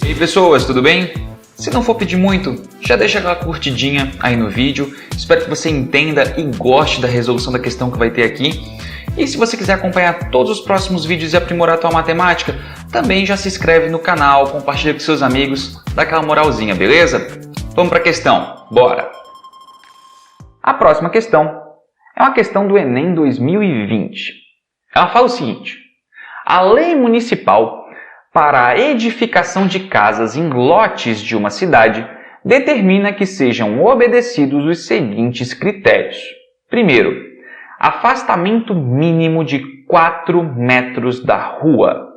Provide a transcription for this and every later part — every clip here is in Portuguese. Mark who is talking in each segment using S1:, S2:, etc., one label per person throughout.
S1: E aí pessoas, tudo bem? Se não for pedir muito, já deixa aquela curtidinha aí no vídeo. Espero que você entenda e goste da resolução da questão que vai ter aqui. E se você quiser acompanhar todos os próximos vídeos e aprimorar a tua matemática, também já se inscreve no canal, compartilha com seus amigos, dá aquela moralzinha, beleza? Vamos para a questão, bora! A próxima questão é uma questão do Enem 2020. Ela fala o seguinte: a lei municipal para a edificação de casas em lotes de uma cidade determina que sejam obedecidos os seguintes critérios. Primeiro, afastamento mínimo de 4 metros da rua.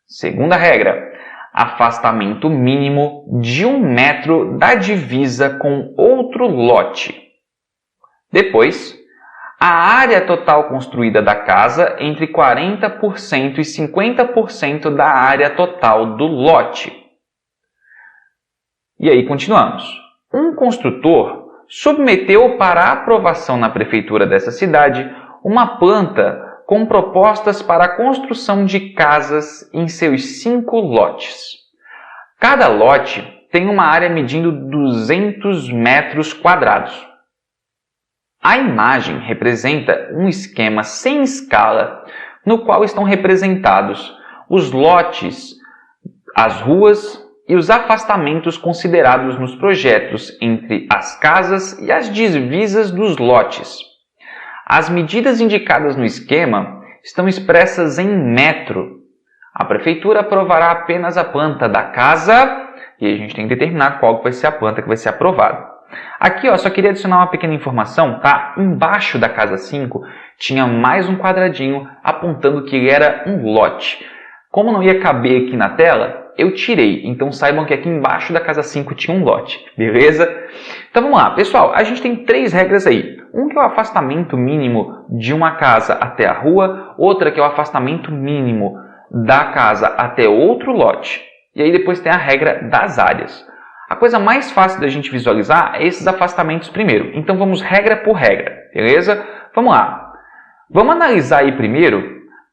S1: Segunda regra, afastamento mínimo de 1 metro da divisa com outro lote. Depois, a área total construída da casa entre 40% e 50% da área total do lote. E aí continuamos. Um construtor submeteu para aprovação na prefeitura dessa cidade uma planta com propostas para a construção de casas em seus 5 lotes. Cada lote tem uma área medindo 200 metros quadrados. A imagem representa um esquema sem escala no qual estão representados os lotes, as ruas e os afastamentos considerados nos projetos entre as casas e as divisas dos lotes. As medidas indicadas no esquema estão expressas em metro. A prefeitura aprovará apenas a planta da casa e a gente tem que determinar qual vai ser a planta que vai ser aprovada. Aqui, só queria adicionar uma pequena informação, tá? Embaixo da casa 5 tinha mais um quadradinho apontando que ele era um lote. Como não ia caber aqui na tela, eu tirei. Então saibam que aqui embaixo da casa 5 tinha um lote, beleza? Então vamos lá, pessoal. A gente tem 3 regras aí. Um que é o afastamento mínimo de uma casa até a rua, outra que é o afastamento mínimo da casa até outro lote. E aí depois tem a regra das áreas. A coisa mais fácil da gente visualizar é esses afastamentos primeiro. Então vamos regra por regra, beleza? Vamos lá. Vamos analisar aí primeiro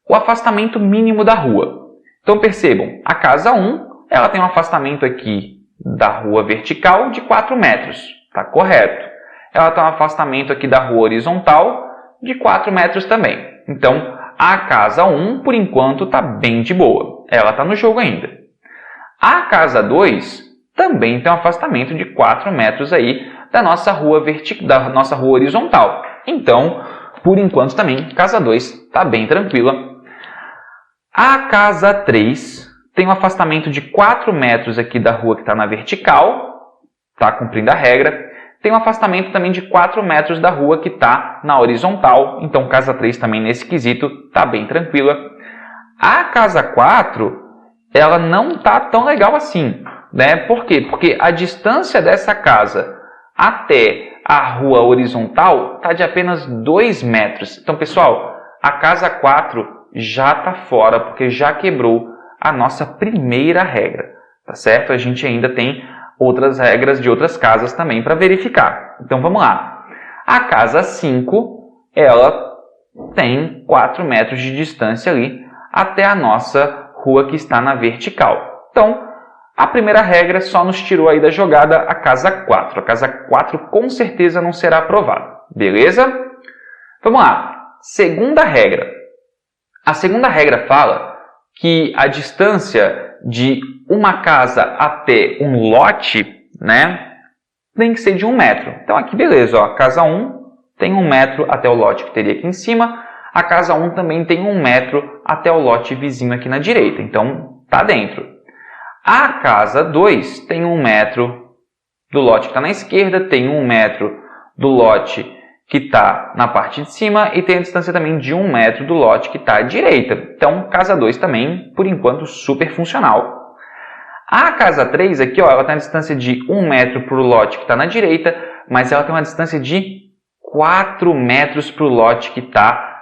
S1: o afastamento mínimo da rua. Então percebam, a casa 1, ela tem um afastamento aqui da rua vertical de 4 metros. Tá correto. Ela tem um afastamento aqui da rua horizontal de 4 metros também. Então a casa 1, por enquanto, está bem de boa. Ela está no jogo ainda. A casa 2 também tem um afastamento de 4 metros aí da nossa rua horizontal. Então, por enquanto também, casa 2 está bem tranquila. A casa 3 tem um afastamento de 4 metros aqui da rua que está na vertical, está cumprindo a regra. Tem um afastamento também de 4 metros da rua que está na horizontal. Então, casa 3 também nesse quesito está bem tranquila. A casa 4, ela não está tão legal assim. Né? Por quê? Porque a distância dessa casa até a rua horizontal está de apenas 2 metros. Então, pessoal, a casa 4 já está fora, porque já quebrou a nossa primeira regra. Tá certo? A gente ainda tem outras regras de outras casas também para verificar. Então, vamos lá. A casa 5, ela tem 4 metros de distância ali até a nossa rua que está na vertical. Então, a primeira regra só nos tirou aí da jogada a casa 4. A casa 4 com certeza não será aprovada. Beleza? Vamos lá. Segunda regra. A segunda regra fala que a distância de uma casa até um lote, né, tem que ser de 1 metro. Então aqui beleza, a casa 1 tem 1 metro até o lote que teria aqui em cima. A casa 1 também tem 1 metro até o lote vizinho aqui na direita. Então tá dentro. A casa 2 tem 1 metro do lote que está na esquerda, tem 1 metro do lote que está na parte de cima e tem a distância também de 1 metro do lote que está à direita. Então, casa 2 também, por enquanto, super funcional. A casa 3 aqui, ela tem a distância de 1 metro para o lote que está na direita, mas ela tem uma distância de 4 metros para o lote que está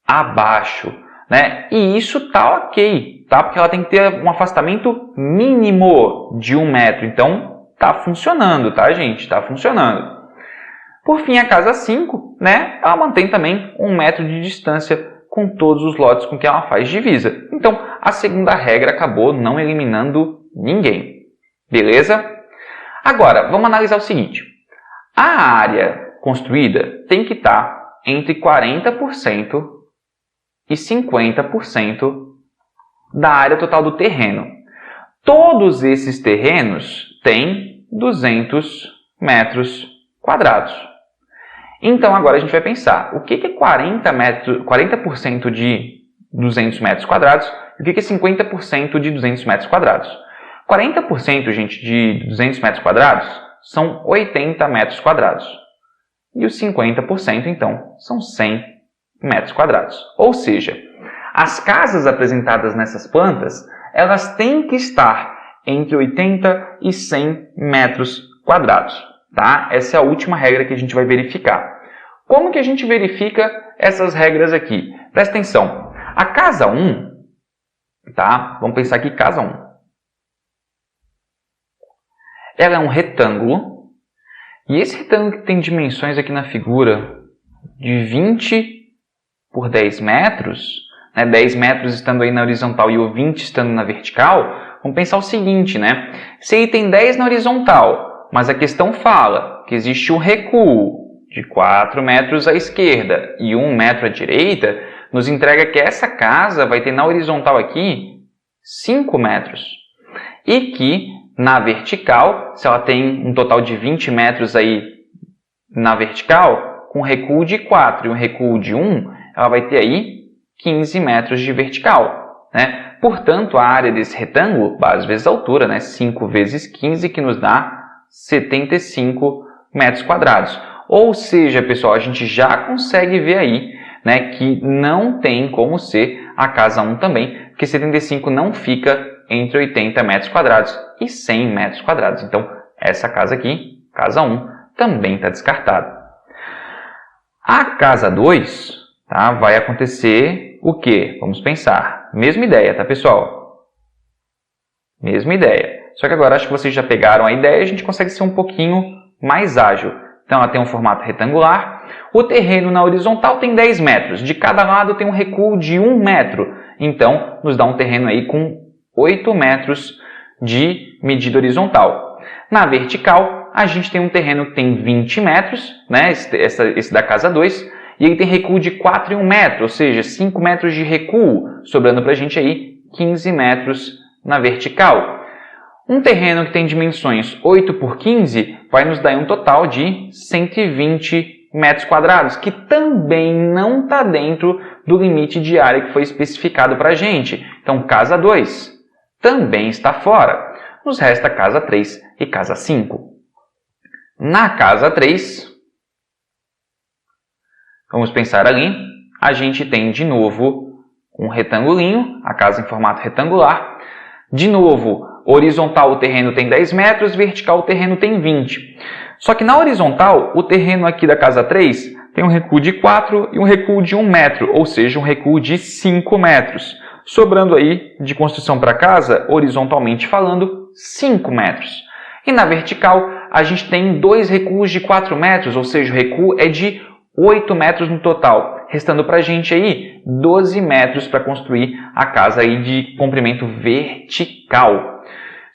S1: abaixo. Né? E isso tá ok, tá? Porque ela tem que ter um afastamento mínimo de 1 metro. Então, tá funcionando, tá, gente? Tá funcionando. Por fim, a casa 5, né? Ela mantém também 1 metro de distância com todos os lotes com que ela faz divisa. Então, a segunda regra acabou não eliminando ninguém. Beleza? Agora, vamos analisar o seguinte. A área construída tem que estar entre 40% e 50% da área total do terreno. Todos esses terrenos têm 200 metros quadrados. Então, agora a gente vai pensar, o que é 40% de 200 metros quadrados e o que é 50% de 200 metros quadrados? 40%, gente, de 200 metros quadrados são 80 metros quadrados. E os 50%, então, são 100 metros quadrados. Ou seja, as casas apresentadas nessas plantas, elas têm que estar entre 80 e 100 metros quadrados. Tá? Essa é a última regra que a gente vai verificar. Como que a gente verifica essas regras aqui? Presta atenção. A casa 1, tá? Vamos pensar aqui casa 1. Ela é um retângulo. E esse retângulo tem dimensões aqui na figura de 20 por 10 metros, né? 10 metros estando aí na horizontal e o 20 estando na vertical. Vamos pensar o seguinte, né? Se ele tem 10 na horizontal, mas a questão fala que existe um recuo de 4 metros à esquerda e 1 metro à direita, nos entrega que essa casa vai ter na horizontal aqui 5 metros. E que na vertical, se ela tem um total de 20 metros aí na vertical, com recuo de 4 e um recuo de 1, ela vai ter aí 15 metros de vertical, né? Portanto, a área desse retângulo, base vezes altura, né? 5 vezes 15, que nos dá 75 metros quadrados. Ou seja, pessoal, a gente já consegue ver aí, né, que não tem como ser a casa 1 também, porque 75 não fica entre 80 metros quadrados e 100 metros quadrados. Então, essa casa aqui, casa 1, também está descartada. A casa 2, tá, vai acontecer o quê? Vamos pensar. Mesma ideia, tá, pessoal? Mesma ideia. Só que agora acho que vocês já pegaram a ideia e a gente consegue ser um pouquinho mais ágil. Então, ela tem um formato retangular. O terreno na horizontal tem 10 metros. De cada lado tem um recuo de 1 metro. Então, nos dá um terreno aí com 8 metros de medida horizontal. Na vertical, a gente tem um terreno que tem 20 metros, né? Esse da casa 2, e ele tem recuo de 4 e 1 metro, ou seja, 5 metros de recuo, sobrando para a gente aí 15 metros na vertical. Um terreno que tem dimensões 8 por 15 vai nos dar um total de 120 metros quadrados, que também não está dentro do limite de área que foi especificado para a gente. Então, casa 2 também está fora. Nos resta casa 3 e casa 5. Na casa 3, vamos pensar ali, a gente tem de novo um retangulinho, a casa em formato retangular. De novo, horizontal o terreno tem 10 metros, vertical o terreno tem 20. Só que na horizontal, o terreno aqui da casa 3 tem um recuo de 4 e um recuo de 1 metro, ou seja, um recuo de 5 metros. Sobrando aí, de construção para casa, horizontalmente falando, 5 metros. E na vertical, a gente tem 2 recuos de 4 metros, ou seja, o recuo é de 8 metros no total, restando para a gente aí 12 metros para construir a casa aí de comprimento vertical.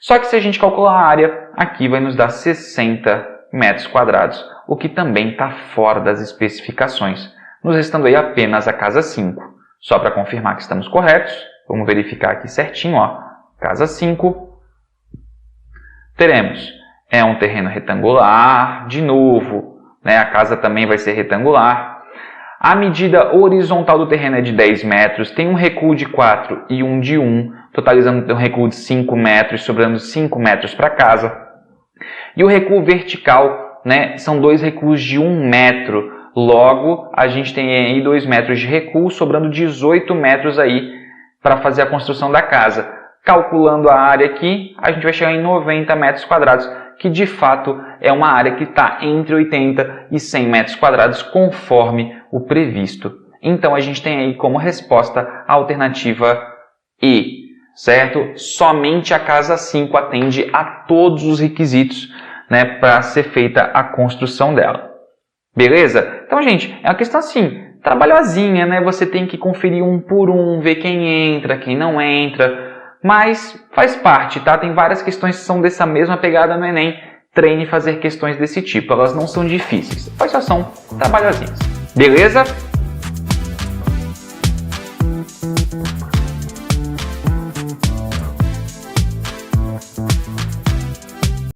S1: Só que se a gente calcular a área, aqui vai nos dar 60 metros quadrados, o que também está fora das especificações, nos restando aí apenas a casa 5. Só para confirmar que estamos corretos, vamos verificar aqui certinho, ó, casa 5, teremos, é um terreno retangular, de novo, né, a casa também vai ser retangular. A medida horizontal do terreno é de 10 metros, tem um recuo de 4 e um de 1, totalizando um recuo de 5 metros, sobrando 5 metros para casa. E o recuo vertical, né, são 2 recuos de 1 metro, logo a gente tem aí 2 metros de recuo, sobrando 18 metros aí para fazer a construção da casa. Calculando a área aqui, a gente vai chegar em 90 metros quadrados, que de fato é uma área que está entre 80 e 100 metros quadrados, conforme o previsto. Então, a gente tem aí como resposta a alternativa E, certo? Somente a casa 5 atende a todos os requisitos, né, para ser feita a construção dela. Beleza? Então, gente, é uma questão assim, trabalhosinha, né? Você tem que conferir um por um, ver quem entra, quem não entra. Mas faz parte, tá? Tem várias questões que são dessa mesma pegada no Enem. Treine fazer questões desse tipo, elas não são difíceis, mas só são trabalhosinhas. Beleza?